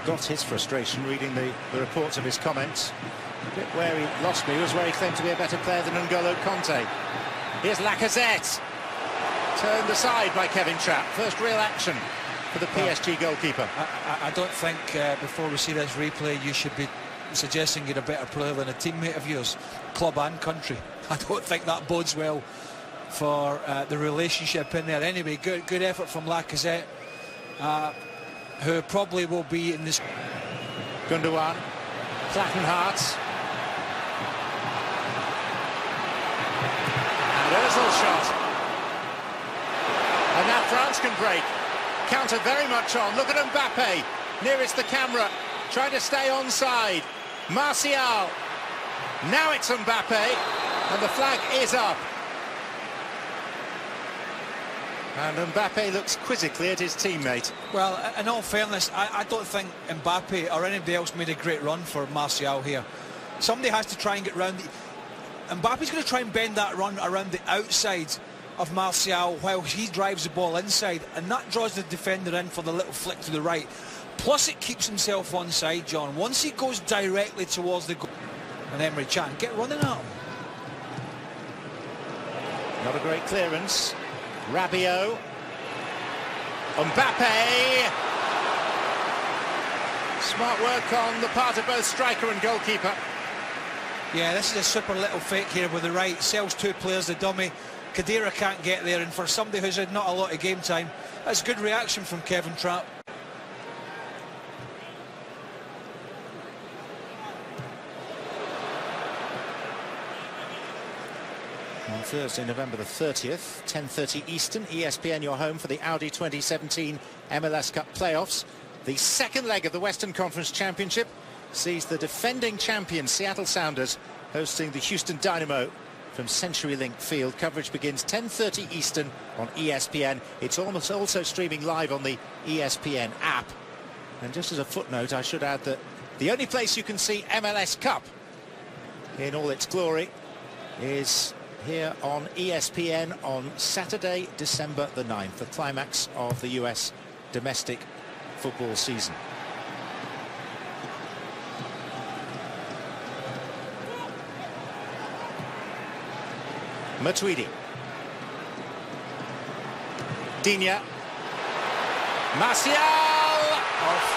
got his frustration reading the reports of his comments. The bit where he lost me was where he claimed to be a better player than N'Golo Kanté. Here's Lacazette. Turned aside by Kevin Trapp. First real action for the PSG goalkeeper. I don't think before we see this replay you should be suggesting you're a better player than a teammate of yours, club and country. I don't think that bodes well for the relationship in there. Anyway, good effort from Lacazette, who probably will be in this. Gundogan, Plattenhardt, and Ozil's shot. And now France can break. Counter very much on. Look at Mbappe, nearest the camera, trying to stay onside. Martial. Now it's Mbappe, and the flag is up. And Mbappe looks quizzically at his teammate. Well, in all fairness, I don't think Mbappe or anybody else made a great run for Martial here. Somebody has to try and get round. Mbappe's going to try and bend that run around the outside of Martial while he drives the ball inside, and that draws the defender in for the little flick to the right. Plus it keeps himself onside, John. Once he goes directly towards the goal, and Emre Can get running at him. Not a great clearance. Rabiot. Mbappe. Smart work on the part of both striker and goalkeeper. Yeah, this is a super little fake here with the right. Sells two players, the dummy. Khedira can't get there, and for somebody who's had not a lot of game time, that's good reaction from Kevin Trapp. On Thursday, November the 30th, 10:30 Eastern, ESPN your home for the Audi 2017 MLS Cup playoffs. The second leg of the Western Conference Championship sees the defending champion Seattle Sounders hosting the Houston Dynamo from CenturyLink Field. Coverage begins 10:30 Eastern on ESPN. It's almost also streaming live on the ESPN app. And just as a footnote, I should add that the only place you can see MLS Cup in all its glory is here on ESPN on Saturday, December the 9th, the climax of the US domestic football season. Matuidi. Digne. Martial! Off.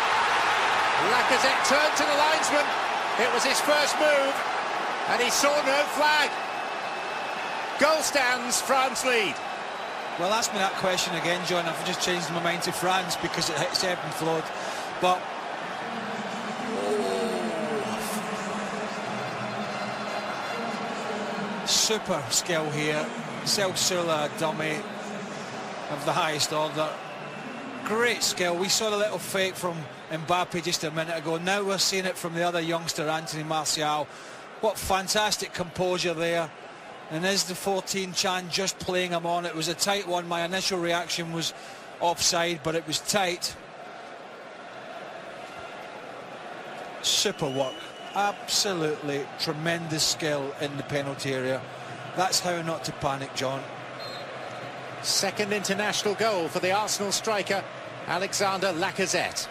Lacazette turned to the linesman. It was his first move, and he saw no flag. Goal stands, France lead. Well, ask me that question again, John. I've just changed my mind to France because it hits ebb and flowed. But super skill here. Sula, dummy of the highest order. Great skill. We saw the little fake from Mbappe just a minute ago. Now we're seeing it from the other youngster, Anthony Martial. What fantastic composure there. And is the 14 Chan just playing him on? It was a tight one. My initial reaction was offside, but it was tight. Super work. Absolutely tremendous skill in the penalty area. That's how not to panic, John. Second international goal for the Arsenal striker, Alexander Lacazette.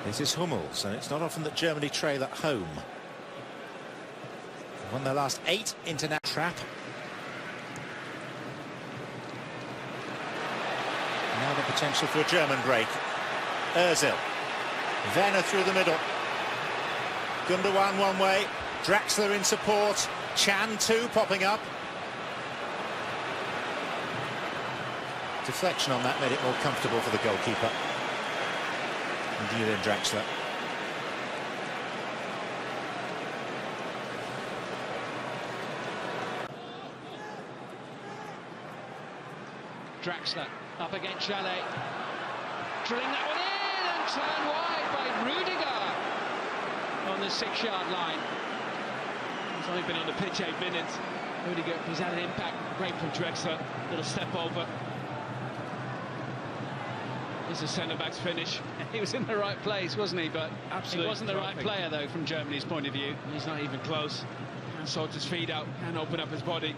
This is Hummels, and it's not often that Germany trail at home. They've won their last 8 international. Trap. Now the potential for a German break. Ozil. Werner through the middle. Gundogan one way. Draxler in support. Chan too popping up. Deflection on that made it more comfortable for the goalkeeper. And Julian Draxler. Draxler up against Chalet. Drilling that one in and turned wide by Rudiger on the 6-yard line. He's only been on the pitch 8 minutes. Rudiger, he's had an impact. Great from Draxler. Little step over. It's a centre-back's finish. He was in the right place, wasn't he? But absolutely, he wasn't the right player, though, from Germany's point of view. He's not even close. Can't sort his feet out. Can't open up his body.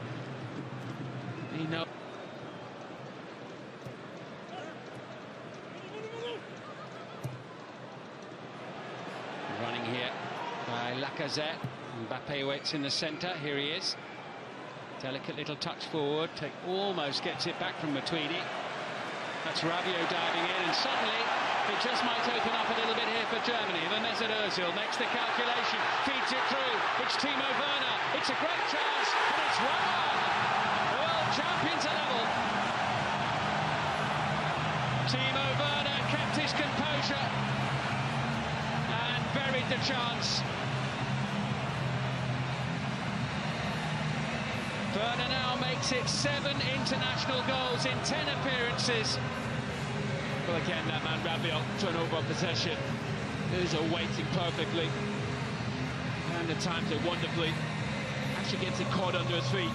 He knows. Running here by Lacazette. Mbappe waits in the centre. Here he is. Delicate little touch forward. Almost gets it back from Matuidi. That's Rabiot diving in, and suddenly it just might open up a little bit here for Germany. Then Mesut Ozil makes the calculation, feeds it through. It's Timo Werner. It's a great chance, and it's 1-1. The world champions are level. Timo Werner kept his composure and buried the chance. Werner now makes it 7 international goals in 10 appearances. Well, again, that man Rabiot turnover possession. Ozil waiting perfectly. And at times it wonderfully. Actually gets it caught under his feet.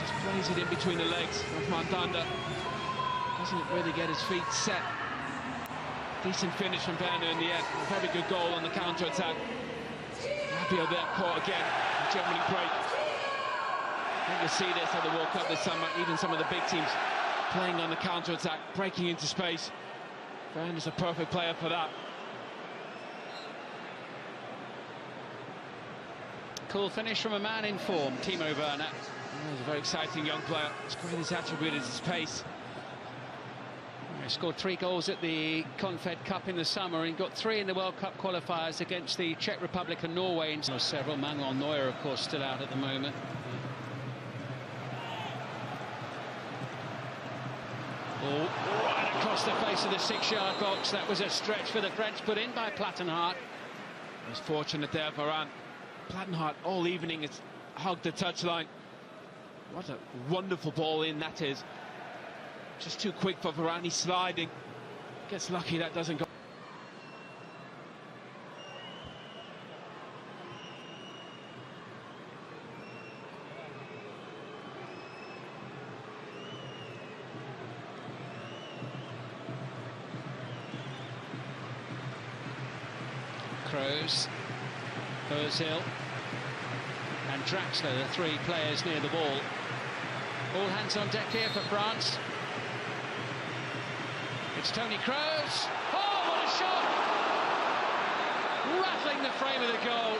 Just plays it in between the legs of Mandanda. Doesn't really get his feet set. Decent finish from Werner in the end. A very good goal on the counter-attack. Rabiot there caught again. Germany break. I think you'll see this at the World Cup this summer. Even some of the big teams playing on the counter-attack, breaking into space. Werner's a perfect player for that. Cool finish from a man in form, Timo Werner. He's a very exciting young player. His greatest attribute is his pace. He scored 3 goals at the Confed Cup in the summer and got 3 in the World Cup qualifiers against the Czech Republic and Norway. And several. Manuel Neuer, of course, still out at the moment. Oh, right across the face of the 6-yard box. That was a stretch for the French, put in by Plattenhardt. He was fortunate there, Varane. Plattenhardt all evening has hugged the touchline. What a wonderful ball in that is. Just too quick for Varane. He's sliding. Gets lucky that doesn't go. Kroos, Ozil and Draxler, the 3 players near the ball. All hands on deck here for France. It's Toni Kroos. Oh, what a shot! Rattling the frame of the goal.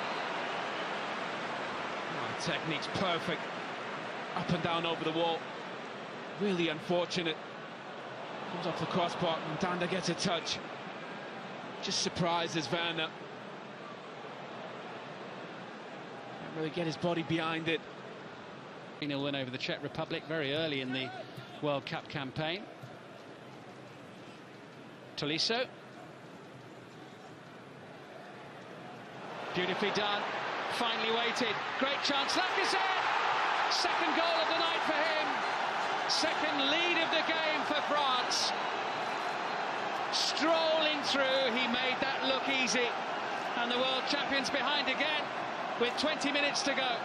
Oh, technique's perfect. Up and down over the wall. Really unfortunate. Comes off the crossbar and Danda gets a touch. Just surprises Werner. Can't really get his body behind it. 3-0 win over the Czech Republic very early in the World Cup campaign. Tolisso. Beautifully done. Finally waited. Great chance. Lacazette. Second goal of the night for him. Second lead of the game for France. Strolling through, he made that look easy. And the world champions behind again with 20 minutes to go.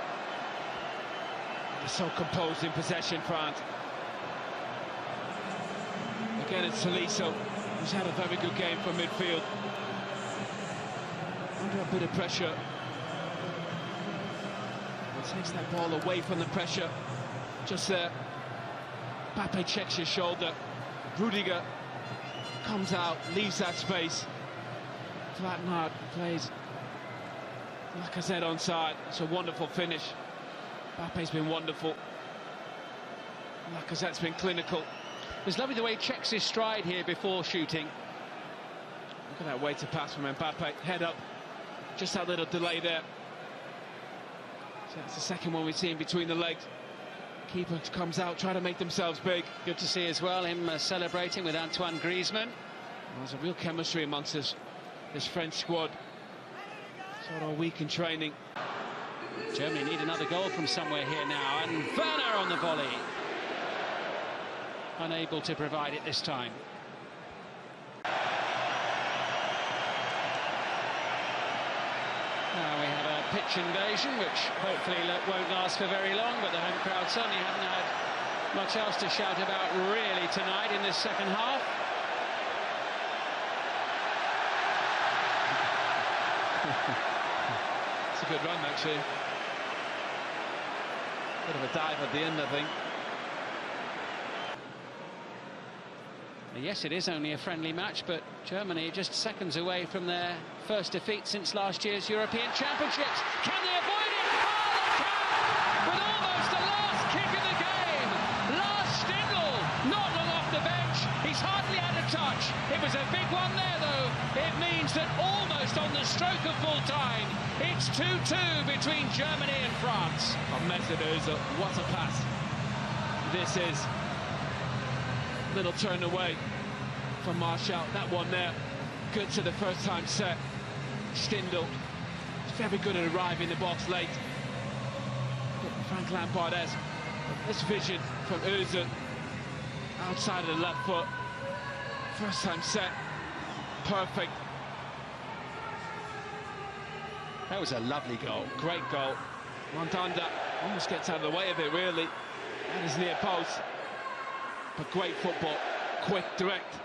They're so composed in possession, France. Again, it's Tolisso, who's had a very good game from midfield. Under a bit of pressure. Takes that ball away from the pressure. Just there. Mbappe checks his shoulder. Rudiger comes out, leaves that space. Plattenhardt plays Lacazette onside. It's a wonderful finish. Mbappe's been wonderful. Lacazette's been clinical. It's lovely the way he checks his stride here before shooting. Look at that way to pass from Mbappe. Head up. Just that little delay there. So that's the second one we've seen between the legs. Keeper comes out, trying to make themselves big. Good to see as well, him celebrating with Antoine Griezmann. There's a real chemistry amongst this French squad. Sort of weak in training. Germany need another goal from somewhere here now, and Werner on the volley. Unable to provide it this time. Now we have a pitch invasion, which hopefully won't last for very long, but the home crowd certainly haven't had much else to shout about really tonight in this second half. It's a good run, actually. Bit of a dive at the end, I think. Yes, it is only a friendly match, but Germany just seconds away from their first defeat since last year's European Championships. Can they avoid it? Oh, they can! With almost the last kick of the game. Lars Stindl, not long off the bench. He's hardly had a touch. It was a big one there, though. It means that almost on the stroke of full time, it's 2-2 between Germany and France. Mesut Ozil, what a pass this is. Little turn away from Martial. That one there, good to the first time set. Stindl, very good at arriving in the box late. But Frank Lampard has this vision from Ozil, outside of the left foot. First time set, perfect. That was a lovely goal, great goal. Mandanda almost gets out of the way of it, really. That is near post. But great football, quick, direct.